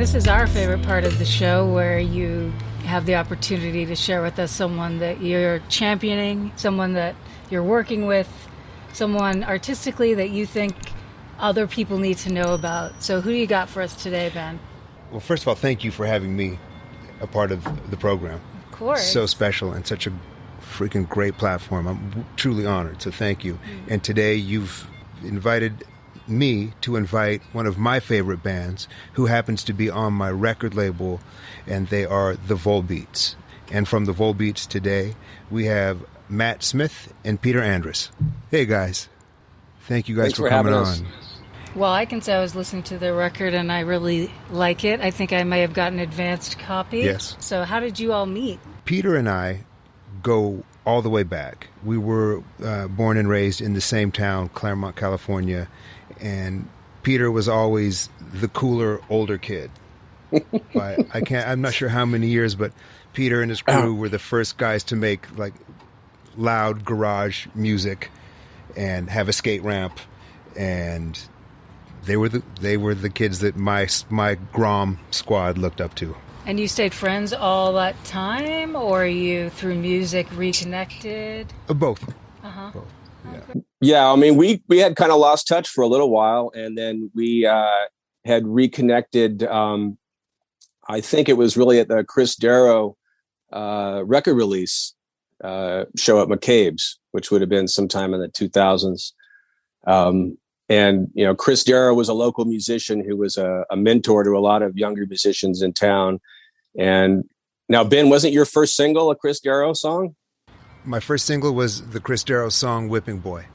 this is our favorite part of the show, where you have the opportunity to share with us someone that you're championing, someone that you're working with, someone artistically that you think other people need to know about. So who do you got for us today, Ben? Well, first of all, thank you for having me a part of the program. Of course. So special and such a freaking great platform. I'm truly honored, so thank you. And today you've invited me to invite one of my favorite bands who happens to be on my record label, and they are the Volebeats. And from the Volebeats today, we have Matt Smith and Peter Andrus. Hey guys, thank you guys for coming on. Well, I can say I was listening to the record and I really like it. I think I may have got an advanced copy. Yes. So how did you all meet? Peter and I go all the way back. We were born and raised in the same town, Claremont, California, and Peter was always the cooler, older kid. I'm not sure how many years, but Peter and his crew were the first guys to make like loud garage music and have a skate ramp, and they were the kids that my Grom squad looked up to. And you stayed friends all that time, or you through music reconnected? Both. Both. Yeah. Yeah, I mean, we had kind of lost touch for a little while, and then we had reconnected. I think it was really at the Chris Darrow record release show at McCabe's, which would have been sometime in the 2000s. And, you know, Chris Darrow was a local musician who was a mentor to a lot of younger musicians in town. And now, Ben, wasn't your first single a Chris Darrow song? My first single was the Chris Darrow song, Whipping Boy.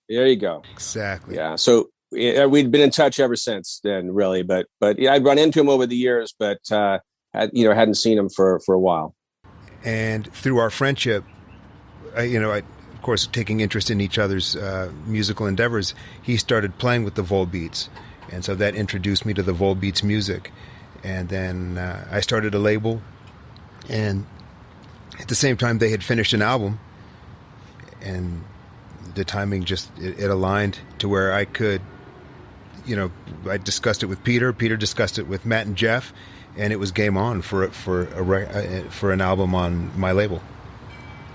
There you go. Exactly. Yeah. So we'd been in touch ever since then, really. But yeah, I'd run into him over the years, but, hadn't seen him for a while. And through our friendship, I, of course, taking interest in each other's musical endeavors, he started playing with the Volebeats. And so that introduced me to the Volebeats music. And then I started a label. And at the same time, they had finished an album. And the timing just, it aligned to where I could, I discussed it with Peter. Peter discussed it with Matt and Jeff. And it was game on for an album on my label.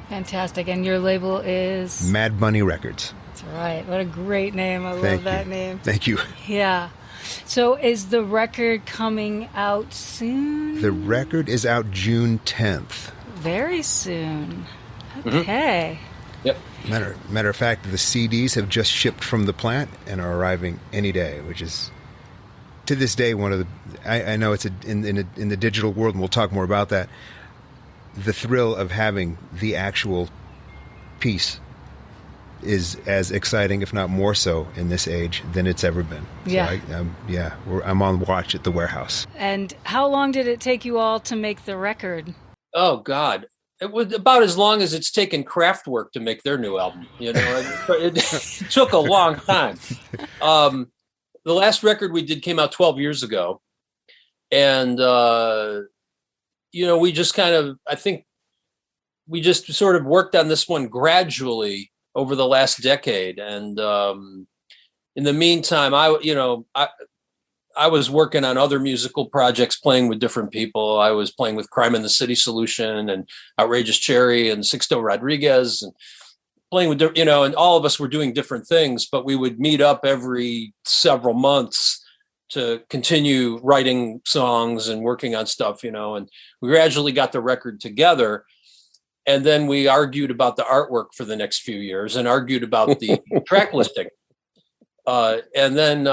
Fantastic. And your label is? Mad Bunny Records. That's right. What a great name. I love that name. Thank you. Yeah. So is the record coming out soon? The record is out June 10th. Very soon. Okay. Mm-hmm. Yep. Matter of fact, the CDs have just shipped from the plant and are arriving any day, which is, to this day, one of the... I know it's in the digital world, and we'll talk more about that. The thrill of having the actual piece is as exciting, if not more so, in this age than it's ever been. Yeah. So I'm on watch at the warehouse. And how long did it take you all to make the record? Oh, God. It was about as long as it's taken Kraftwerk to make their new album. It took a long time. The last record we did came out 12 years ago. And, we just we just sort of worked on this one gradually over the last decade. And in the meantime, I was working on other musical projects, playing with different people. I was playing with Crime in the City Solution and Outrageous Cherry and Sixto Rodriguez, and playing with, and all of us were doing different things, but we would meet up every several months to continue writing songs and working on stuff, and we gradually got the record together. And then we argued about the artwork for the next few years and argued about the track listing. And then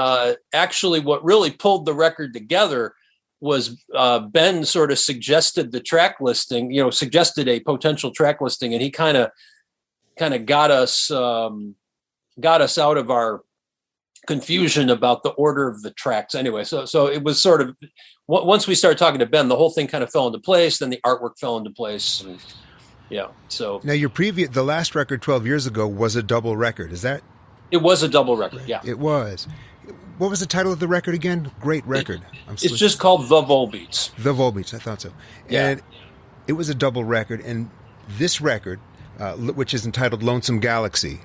actually what really pulled the record together was Ben sort of suggested the track listing, suggested a potential track listing. And he kind of got us out of our confusion about the order of the tracks anyway. So it was sort of, once we started talking to Ben, the whole thing kind of fell into place. Then the artwork fell into place. And, so now the last record 12 years ago was a double record. Is that? It was a double record. Yeah, it was. What was the title of the record again? Great record. It's just called The Volebeats. The Volebeats. I thought so. Yeah. And it was a double record. And this record, which is entitled Lonesome Galaxy,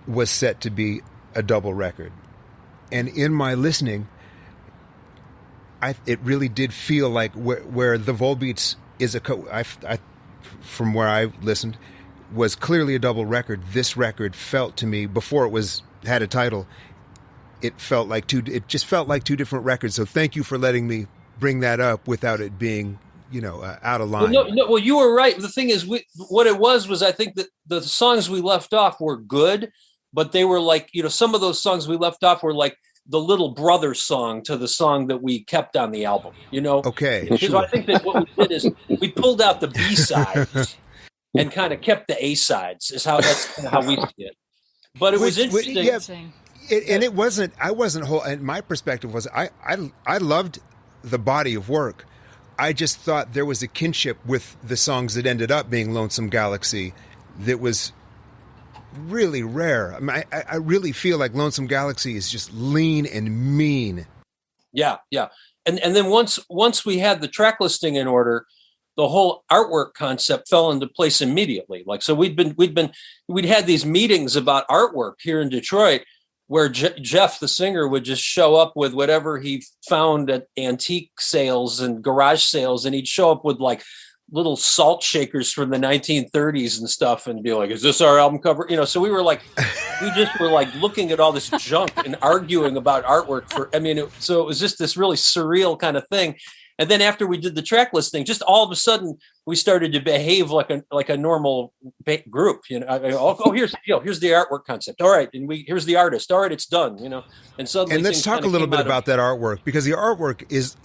was set to be a double record. And in my listening, it really did feel like where the Volebeats is from where I listened, was clearly a double record. This record felt to me, before it had a title, it just felt like two different records. So thank you for letting me bring that up without it being, out of line. Well, you were right. The thing is, what it was I think that the songs we left off were good, but they were like, some of those songs we left off were like the little brother song to the song that we kept on the album, Okay. Because I think that what we did is we pulled out the B-sides and kind of kept the A-sides that's kind of how we see it. But it was interesting. And it wasn't, and my perspective was, I loved the body of work. I just thought there was a kinship with the songs that ended up being Lonesome Galaxy that was really rare. I mean, I really feel like Lonesome Galaxy is just lean and mean. Yeah. And then once we had the track listing in order, the whole artwork concept fell into place immediately. Like, so we'd had these meetings about artwork here in Detroit, where Jeff, the singer, would just show up with whatever he found at antique sales and garage sales. And he'd show up with like little salt shakers from the 1930s and stuff and be like, is this our album cover? So we just were like looking at all this junk and arguing about artwork so it was just this really surreal kind of thing. And then after we did the track listing, just all of a sudden we started to behave like a normal group. Here's the artwork concept. All right, and here's the artist. All right, it's done. And suddenly. And let's talk a little bit about that artwork, because the artwork is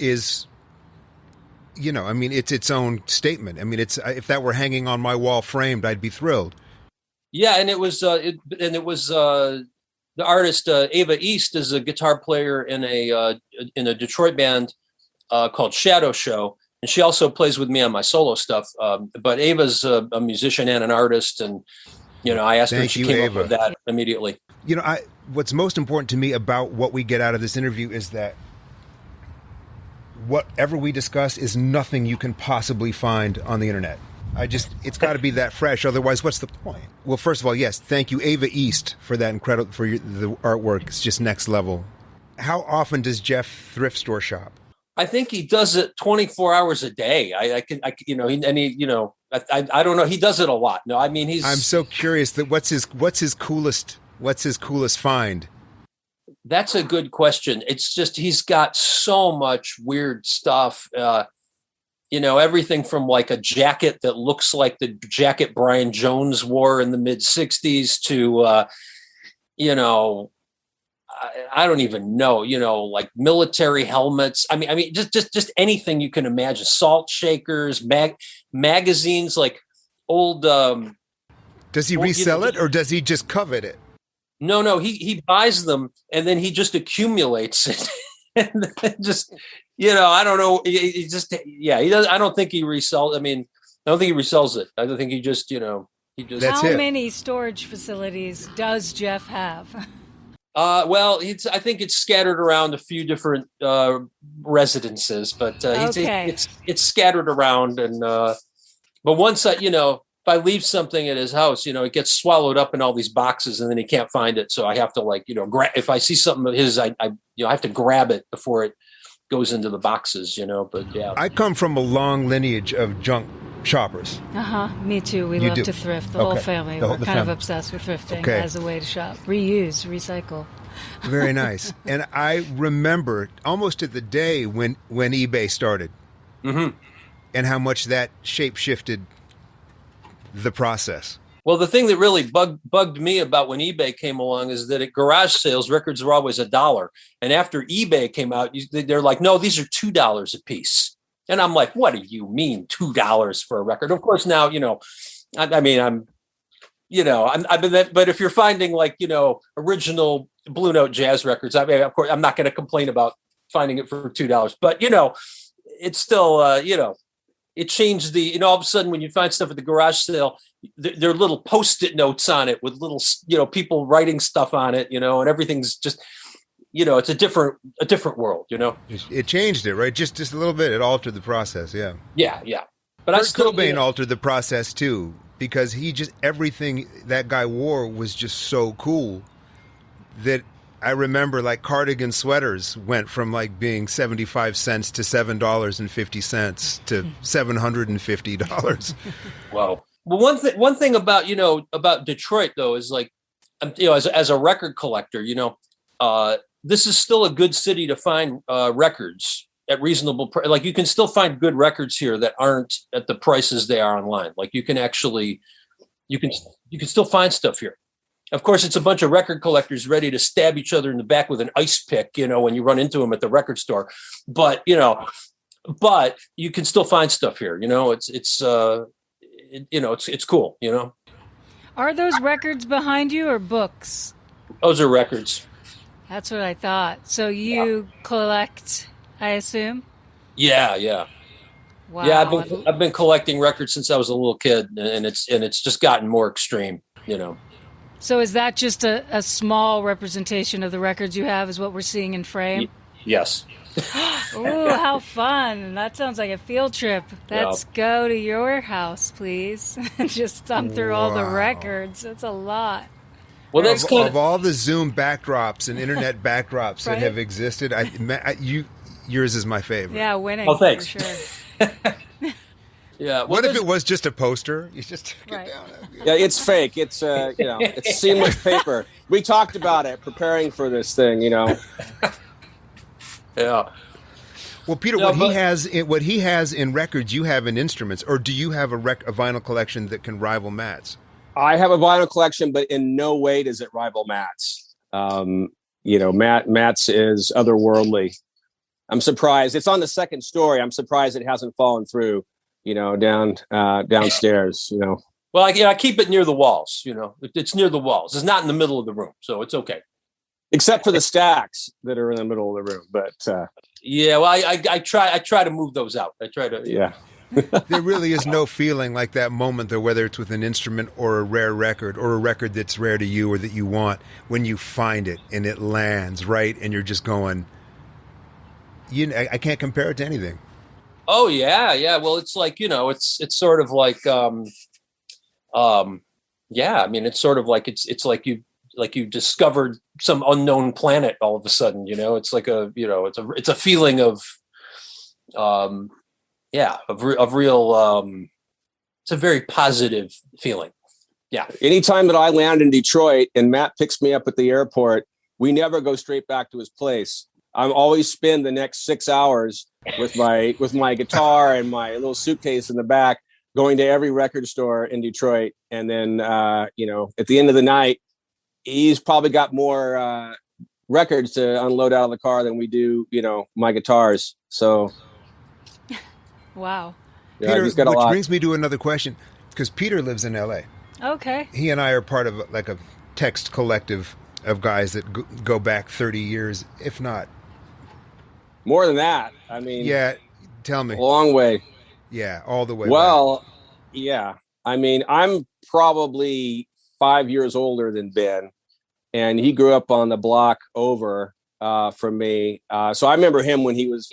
it's its own statement. I mean, if that were hanging on my wall framed, I'd be thrilled. Yeah, and it was the artist Ava East is a guitar player in a Detroit band called Shadow Show, and she also plays with me on my solo stuff. But Ava's a musician and an artist, and I asked her, she came up with that immediately. What's most important to me about what we get out of this interview is that whatever we discuss is nothing you can possibly find on the internet. It's got to be that fresh. Otherwise, what's the point? Well, first of all, yes, thank you, Ava East, for that incredible, the artwork. It's just next level. How often does Jeff thrift store shop? I think he does it 24 hours a day. I don't know. He does it a lot. No, I mean, I'm so curious that what's his coolest find? That's a good question. It's just, he's got so much weird stuff. Everything from like a jacket that looks like the jacket Brian Jones wore in the mid 60s to, I don't even know, like military helmets. I mean, just anything you can imagine. Salt shakers, magazines, like old. Does he resell it, or does he just covet it? No, he buys them and then he just accumulates it. And just, I don't know. He does. I don't think he resells. I mean, I don't think he resells it. I don't think he just. How many storage facilities does Jeff have? Well, I think it's scattered around a few different residences, but it's scattered around. And but once if I leave something at his house, it gets swallowed up in all these boxes, and then he can't find it. So I have to if I see something of his, I have to grab it before it goes into the boxes. But yeah, I come from a long lineage of junk shoppers. Me too. We love to thrift. The whole family. We're kind of obsessed with thrifting as a way to shop, reuse, recycle. Very nice. And I remember almost to the day when eBay started, and how much that shape-shifted the process. Well, the thing that really bugged me about when eBay came along is that at garage sales, records were always $1. And after eBay came out, they're like, no, these are $2 a piece. And I'm like, what do you mean $2 for a record? Of course, now, but if you're finding original Blue Note jazz records, I mean, of course, I'm not going to complain about finding it for $2, but it's still, it changed all of a sudden when you find stuff at the garage sale, there are little Post-it notes on it with little, people writing stuff on it, and everything's just, it's a different world, It changed it, right? Just a little bit. It altered the process. Yeah. Yeah. But Kurt Cobain altered the process too, because everything that guy wore was just so cool that I remember like cardigan sweaters went from like being 75 cents to $7.50 to $750. Wow. Well, one thing about, about Detroit though, is like, as a record collector, this is still a good city to find records at reasonable price. Like you can still find good records here that aren't at the prices they are online. Like you can still find stuff here. Of course, it's a bunch of record collectors ready to stab each other in the back with an ice pick, when you run into them at the record store. But you can still find stuff here. It's cool. Are those records behind you or books? Those are records. That's what I thought. So you collect, I assume? Yeah. Wow. Yeah, I've been collecting records since I was a little kid, and it's just gotten more extreme. So is that just a small representation of the records you have is what we're seeing in frame? Yes. Ooh, how fun. That sounds like a field trip. Let's go to your house, please. Just thumb through all the records. That's a lot. Well, that's of all the Zoom backdrops and internet backdrops right? that have existed, yours is my favorite. Yeah, winning. Oh, thanks. For sure. Yeah. Well, What if it was just a poster? You just took Right. it down. Yeah, it's fake. It's it's seamless paper. We talked about it preparing for this thing. Yeah. Well, Peter, what he has in records, you have in instruments, or do you have a vinyl collection that can rival Matt's? I have a vinyl collection, but in no way does it rival Matt's. Matt's is otherworldly. I'm surprised. It's on the second story. I'm surprised it hasn't fallen through, downstairs, Well, I keep it near the walls. It's near the walls. It's not in the middle of the room, so it's okay. Except for the stacks that are in the middle of the room. But yeah, well, I try to move those out. I try to. Yeah. There really is no feeling like that moment, though, whether it's with an instrument or a rare record or a record that's rare to you or that you want, when you find it and it lands right, and you're just going, I can't compare it to anything. Oh yeah. Well, it's like it's sort of like yeah. I mean, it's sort of like it's like you discovered some unknown planet all of a sudden. It's like it's a feeling of real. It's a very positive feeling. Yeah. Anytime that I land in Detroit and Matt picks me up at the airport, we never go straight back to his place. I'm always spend the next 6 hours with my guitar and my little suitcase in the back, going to every record store in Detroit. And then, at the end of the night, he's probably got more records to unload out of the car than we do, my guitars. So. Wow. Yeah, Peter, he's got a which lot. brings me to another question, because Peter lives in L.A. Okay. He and I are part of like a text collective of guys that go back 30 years, if not. More than that. I mean, Yeah, tell me. a long way. Yeah, all the way Well, yeah. I mean, I'm probably 5 years older than Ben, and he grew up on the block over from me. So I remember him when he was,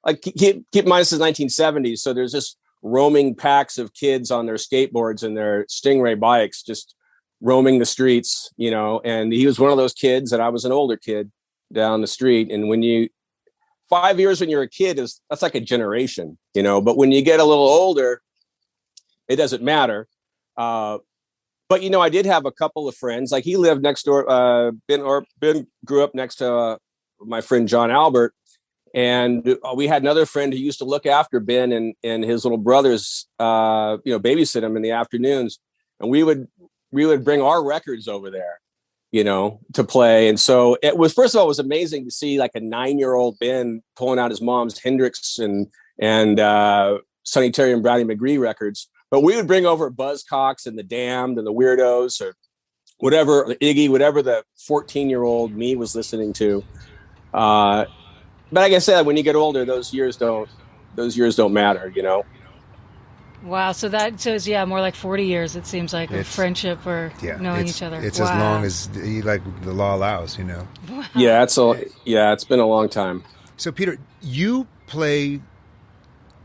like keep in mind this is 1970s. So there's just roaming packs of kids on their skateboards and their Stingray bikes, just roaming the streets, and he was one of those kids, and I was an older kid down the street. And 5 years when you're a kid that's like a generation, but when you get a little older, it doesn't matter. But I did have a couple of friends. Like he lived next door. Ben grew up next to my friend John Albert, and we had another friend who used to look after Ben and his little brothers. Babysit him in the afternoons, and we would bring our records over there, to play. And so it was, first of all, it was amazing to see like a 9-year-old Ben pulling out his mom's Hendrix and Sonny Terry and Brownie McGree records. But we would bring over Buzzcocks and the Damned and the Weirdos or whatever, Iggy, whatever the 14-year-old me was listening to. But like I said, when you get older, those years don't matter, Wow. So that says, more like 40 years, it seems like, of friendship or knowing each other. It's wow. as long as the law allows, Wow. Yeah, it's been a long time. So Peter, you play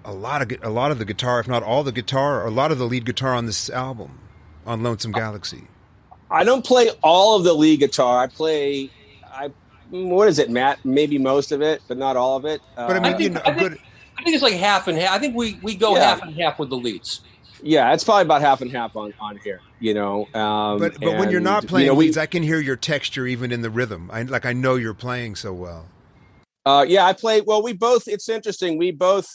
a lot of the guitar, if not all the guitar, or a lot of the lead guitar on this album, on Lonesome Galaxy. I don't play all of the lead guitar. I play I what is it, Matt? Maybe most of it, but not all of it. But I mean, I think it's like half and half. I think we go half and half with the leads. Yeah, it's probably about half and half on here, you know. But when you're not playing leads, I can hear your texture even in the rhythm. I know you're playing so well. Yeah, I play. Well, we both. It's interesting. We both.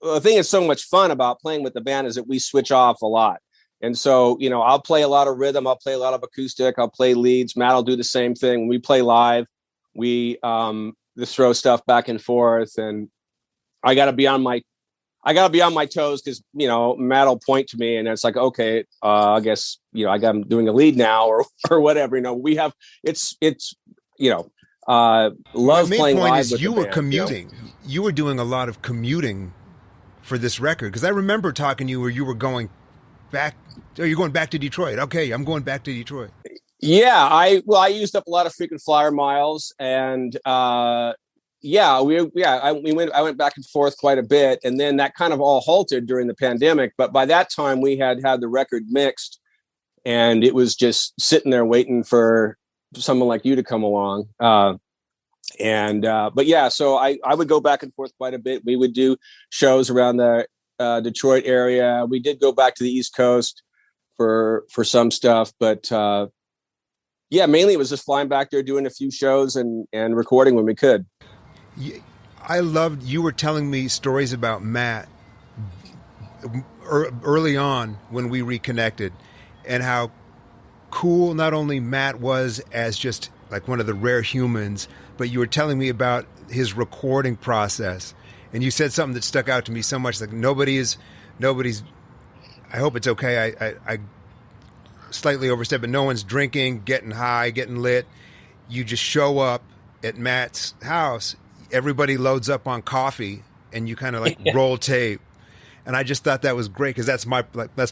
The thing that's so much fun about playing with the band is that we switch off a lot. And so, you know, I'll play a lot of rhythm. I'll play a lot of acoustic. I'll play leads. Matt will do the same thing. When we play live, we just throw stuff back and forth. And I got to be on my toes because, you know, Matt will point to me and it's like, okay, I guess, you know, I'm doing a lead now or whatever. You know, we have it's you know, love playing live with you the were band, commuting. You know? You were doing a lot of commuting for this record because I remember talking to you where you were going back. Oh, you're going back to Detroit. Okay, I'm going back to Detroit. Yeah, I used up a lot of frequent flyer miles, and I went back and forth quite a bit, and then that kind of all halted during the pandemic. But by that time, we had the record mixed, and it was just sitting there waiting for someone like you to come along. But yeah, so I would go back and forth quite a bit. We would do shows around the Detroit area. We did go back to the East Coast for some stuff, but yeah, mainly it was just flying back there, doing a few shows and recording when we could. I loved you were telling me stories about Matt early on when we reconnected, and how cool not only Matt was as just like one of the rare humans, but you were telling me about his recording process. And you said something that stuck out to me so much, like nobody's, I hope it's okay, I slightly overstepped, but no one's drinking, getting high, getting lit. You just show up at Matt's house, everybody loads up on coffee, and you kind of like roll tape. And I just thought that was great because that's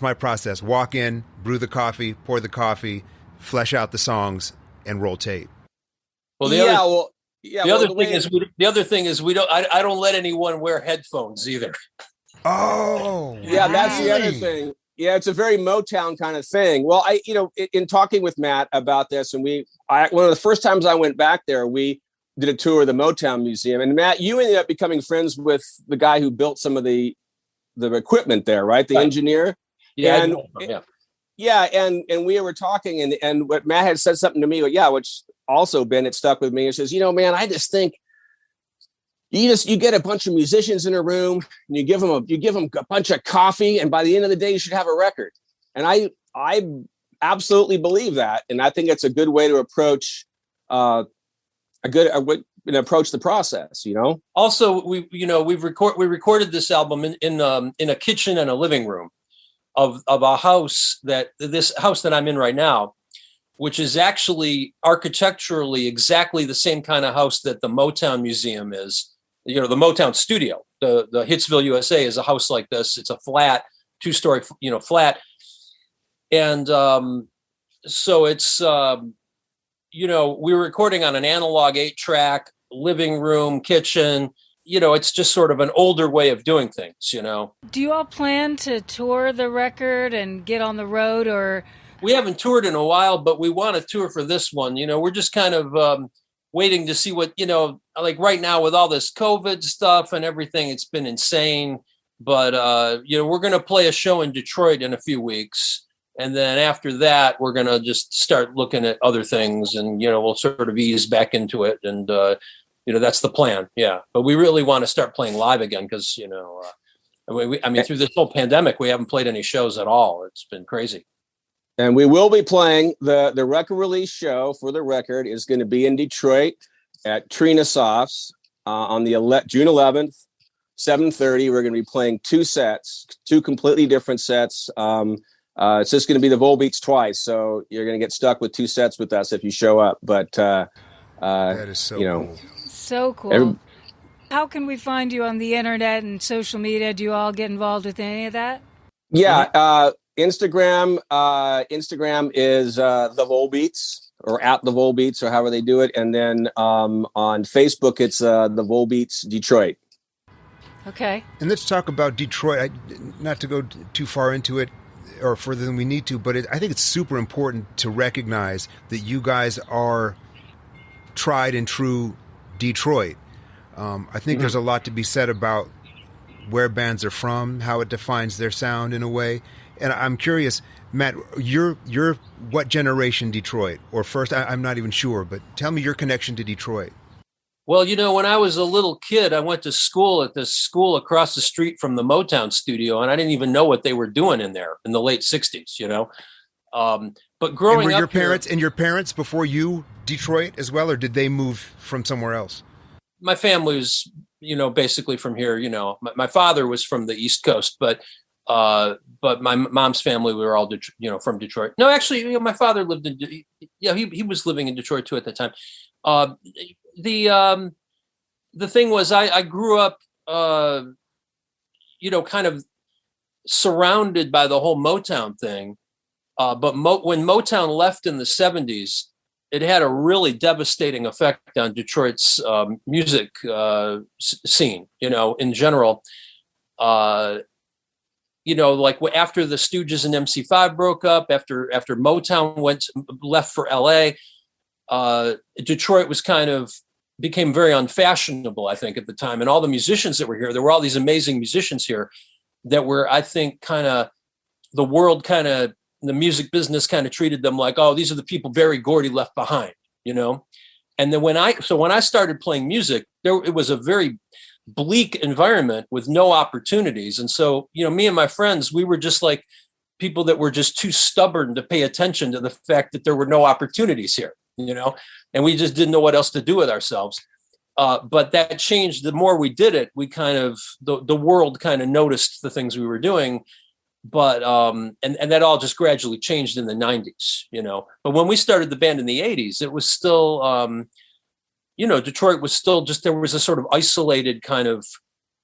my process. Walk in, brew the coffee, pour the coffee, flesh out the songs, and roll tape. Well, the other thing is we don't. I don't let anyone wear headphones either. Oh, yeah, that's the other thing. Yeah, it's a very Motown kind of thing. Well, in talking with Matt about this, and one of the first times I went back there, we did a tour of the Motown Museum, and Matt, you ended up becoming friends with the guy who built some of the equipment there, right? The engineer. Yeah, and we were talking, and what Matt had said something to me, which also Ben, it stuck with me. It says, man, I just think you get a bunch of musicians in a room and you give them a bunch of coffee, and by the end of the day you should have a record. And I absolutely believe that, and I think it's a good way to approach approach the process. Also, we recorded this album in a kitchen and a living room of a house this house that I'm in right now, which is actually architecturally exactly the same kind of house that the Motown Museum is. The Motown studio, the Hitsville, USA, is a house like this. It's a flat, 2-story, flat. And so it's, we were recording on an analog 8-track, living room, kitchen. It's just sort of an older way of doing things, Do you all plan to tour the record and get on the road, or? We haven't toured in a while, but we want to tour for this one. We're just kind of waiting to see what, like right now with all this COVID stuff and everything, it's been insane. But, we're going to play a show in Detroit in a few weeks. And then after that, we're going to just start looking at other things, and, we'll sort of ease back into it. And, that's the plan. Yeah. But we really want to start playing live again because, through this whole pandemic, we haven't played any shows at all. It's been crazy. And we will be playing the record release show for the record is going to be in Detroit at Trina Softs on the June 11th, 7:30. We're going to be playing two completely different sets. It's just going to be the Volebeats twice, so you're going to get stuck with 2 sets with us if you show up. But that is so cool. So cool. How can we find you on the internet and social media? Do you all get involved with any of that? Yeah. Instagram is the Volebeats, or at the Volebeats, or however they do it. And then on Facebook, it's the Volebeats Detroit. Okay. And let's talk about Detroit. Not to go too far into it or further than we need to, but I think it's super important to recognize that you guys are tried and true Detroit. I think there's a lot to be said about where bands are from, how it defines their sound in a way. And I'm curious, Matt, you're what generation Detroit? Or first, I'm not even sure, but tell me your connection to Detroit. Well, when I was a little kid, I went to school at this school across the street from the Motown studio, and I didn't even know what they were doing in there in the late 60s, But growing and were up your parents before you Detroit as well, or did they move from somewhere else? My family was, basically from here. My father was from the East Coast, but my mom's family were all, from Detroit. No, actually, my father lived in, he was living in Detroit too at that time. The thing was, I grew up, kind of surrounded by the whole Motown thing. But when Motown left in the 70s, it had a really devastating effect on Detroit's music scene, in general. Like after the Stooges and MC5 broke up, after Motown left for LA, Detroit became very unfashionable, I think, at the time. And all the musicians that were here, there were all these amazing musicians here that were, I think, the music business kind of treated them like, oh, these are the people Berry Gordy left behind, And then when I started playing music, it was a very bleak environment with no opportunities. And so, me and my friends, we were just like people that were just too stubborn to pay attention to the fact that there were no opportunities here, and we just didn't know what else to do with ourselves. But that changed. The more we did it, we the world kind of noticed the things we were doing. But and that all just gradually changed in the 90s, But when we started the band in the 80s, it was still, Detroit was still just, there was a sort of isolated kind of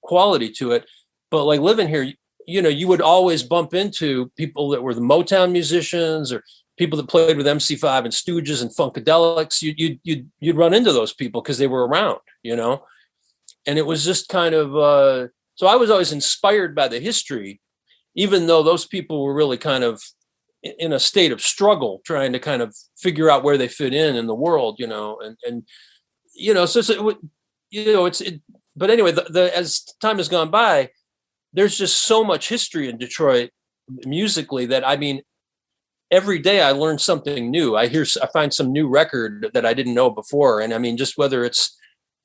quality to it. But like living here, you would always bump into people that were the Motown musicians or people that played with MC5 and Stooges and Funkadelics. You'd run into those people because they were around, And it was just kind of, so I was always inspired by the history, even though those people were really kind of in a state of struggle, trying to kind of figure out where they fit in the world, but anyway, as time has gone by, there's just so much history in Detroit musically that, every day I learn something new. I find some new record that I didn't know before. And just whether it's,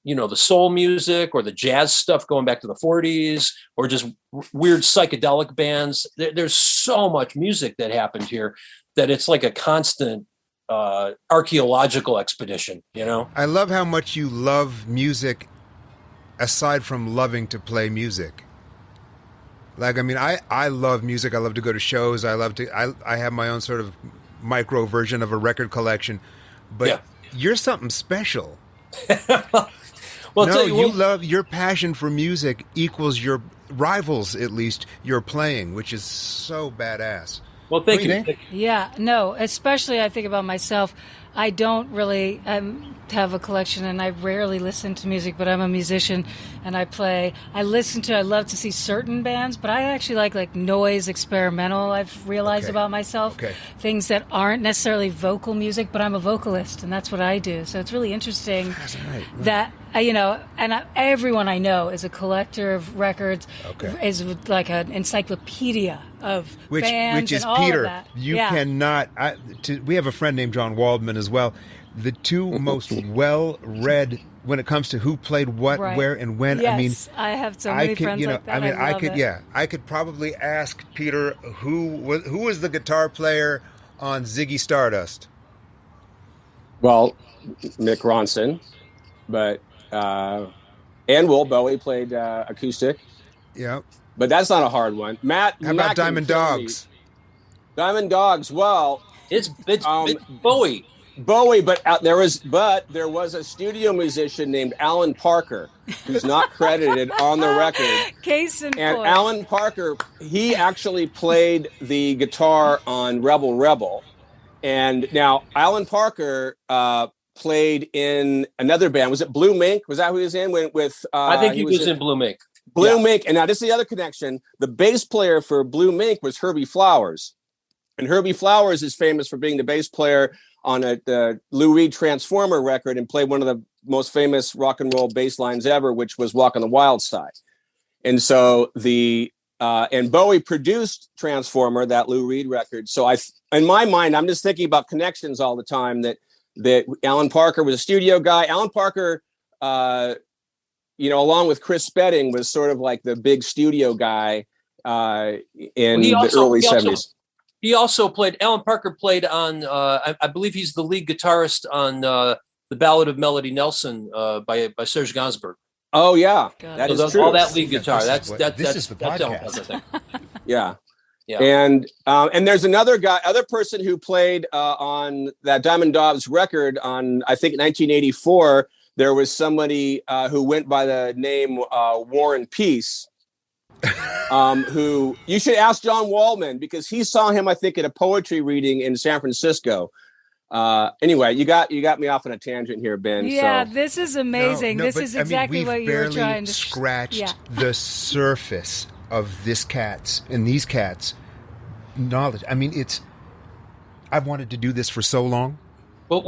the soul music or the jazz stuff going back to the 40s or just weird psychedelic bands. There's so much music that happened here that it's like a constant archaeological expedition, I love how much you love music aside from loving to play music. Like, I love music. I love to go to shows. I have my own sort of micro version of a record collection, but you're something special. Well, no, you love your passion for music equals your rivals, at least your playing, which is so badass. Well, thank you. Yeah, no, especially I think about myself. I don't really have a collection, and I rarely listen to music, but I'm a musician, and I play. I love to see certain bands, but I actually like noise experimental, I've realized about myself. Okay. Things that aren't necessarily vocal music, but I'm a vocalist, and that's what I do. So it's really interesting that, everyone I know is a collector of records, is like an encyclopedia of bands which is and all Peter. Of that. You cannot. We have a friend named John Waldman as well. The two most well-read when it comes to who played what, where, and when. Yes, I have so many friends like that. I could probably ask Peter who was the guitar player on Ziggy Stardust. Well, Mick Ronson, but and Will Bowie played acoustic. Yeah, but that's not a hard one. Matt, how about Diamond Dogs? Diamond Dogs. Well, it's Bowie. Bowie, but there was a studio musician named Alan Parker who's not credited on the record. Case in and point. Alan Parker, he actually played the guitar on Rebel Rebel. And now Alan Parker played in another band. Was it Blue Mink? Was that who he was in? I think he was in Blue Mink. Blue Mink. And now this is the other connection. The bass player for Blue Mink was Herbie Flowers. And Herbie Flowers is famous for being the bass player on the Lou Reed Transformer record and played one of the most famous rock and roll bass lines ever, which was Walk on the Wild Side. And so and Bowie produced Transformer, that Lou Reed record. So in my mind, I'm just thinking about connections all the time, that Alan Parker was a studio guy. Alan Parker, along with Chris Spedding, was sort of like the big studio guy in the early 70s. Alan Parker played on, I believe he's the lead guitarist on The Ballad of Melody Nelson by Serge Gainsbourg. Oh, yeah. God. That is true. All that lead guitar. This is the podcast. That's Yeah. Yeah. And there's other person who played on that Diamond Dogs record on, I think, 1984. There was somebody who went by the name War and Peace. Who you should ask John Wallman, because he saw him, I think, at a poetry reading in San Francisco. Anyway, you got me off on a tangent here, Ben. Yeah, so. this is amazing. This is exactly what you were trying to scratched the surface of these cats' knowledge. I mean, I've wanted to do this for so long. Well,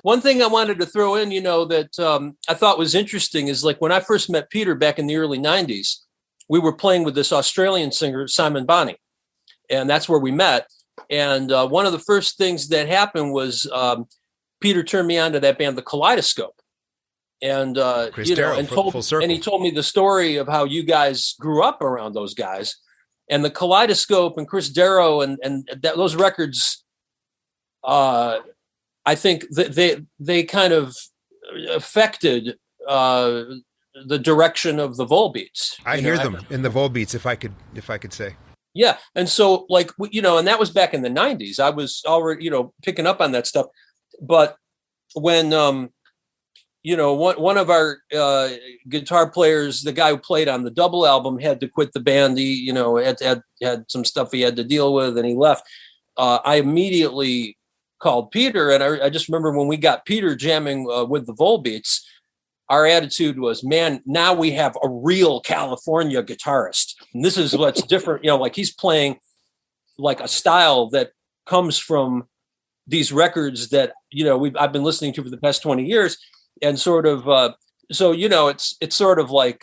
one thing I wanted to throw in, that I thought was interesting is, like, when I first met Peter back in the early 90s, we were playing with this Australian singer, Simon Bonney, and that's where we met. And one of the first things that happened was Peter turned me on to that band, The Kaleidoscope. And, Chris Darrow, and he told me the story of how you guys grew up around those guys. And The Kaleidoscope and Chris Darrow and those records, I think they kind of affected the direction of the Volebeats. I hear them in the Volebeats, if I could say. Yeah. And so, like, and that was back in the 90s. I was already, picking up on that stuff. But when, one of our guitar players, the guy who played on the double album, had to quit the band. He, had some stuff he had to deal with, and he left. I immediately called Peter, and I just remember when we got Peter jamming with the Volebeats, our attitude was, man, now we have a real California guitarist. And this is what's different. Like, he's playing like a style that comes from these records that, I've been listening to for the past 20 years. And sort of, it's sort of like,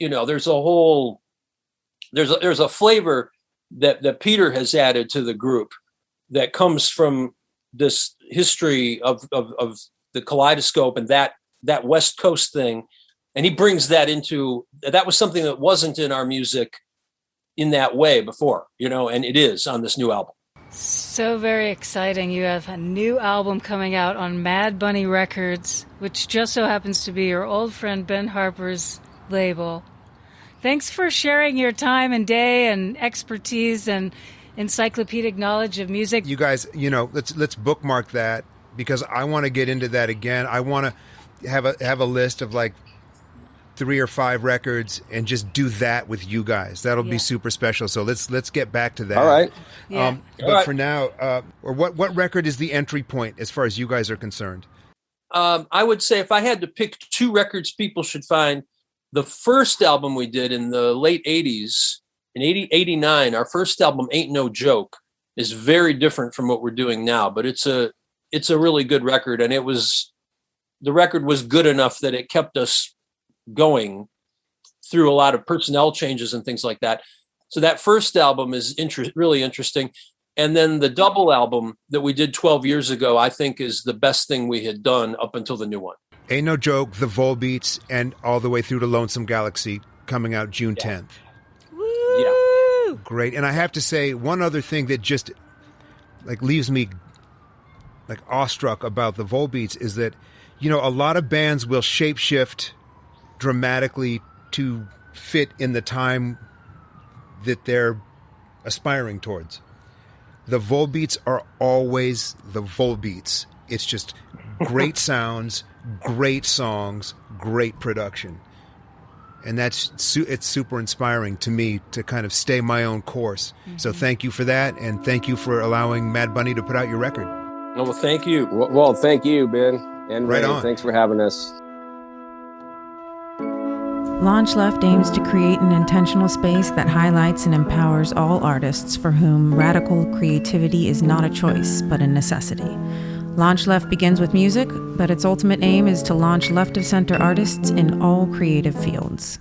there's a flavor that Peter has added to the group that comes from this history of the Kaleidoscope and that West Coast thing. And he brings that that was something that wasn't in our music in that way before, and it is on this new album. So very exciting. You have a new album coming out on Mad Bunny Records, which just so happens to be your old friend Ben Harper's label. Thanks for sharing your time and day and expertise and encyclopedic knowledge of music. You guys, let's bookmark that, because I want to get into that again. I want to have a list of like 3 or 5 records and just do that with you guys. That'll be super special. So let's get back to that. All right. Yeah. But for now, or what record is the entry point as far as you guys are concerned? I would say if I had to pick 2 records people should find, the first album we did in the late 80s, in 89, our first album, Ain't No Joke, is very different from what we're doing now, but it's a really good record. And the record was good enough that it kept us going through a lot of personnel changes and things like that. So that first album is really interesting. And then the double album that we did 12 years ago, I think, is the best thing we had done up until the new one. Ain't No Joke, the Volebeats, and all the way through to Lonesome Galaxy, coming out June 10th. Woo! Yeah. Great. And I have to say, one other thing that just like leaves me like awestruck about the Volebeats is that, a lot of bands will shapeshift dramatically to fit in the time that they're aspiring towards. The Volebeats are always the Volebeats. It's just great sounds, great songs, great production. And it's super inspiring to me to kind of stay my own course. Mm-hmm. So thank you for that, and thank you for allowing Mad Bunny to put out your record. Oh, well, thank you. Well, thank you, Ben. And right Ray, on. Thanks for having us. LaunchLeft aims to create an intentional space that highlights and empowers all artists for whom radical creativity is not a choice, but a necessity. LaunchLeft begins with music, but its ultimate aim is to launch left-of-center artists in all creative fields.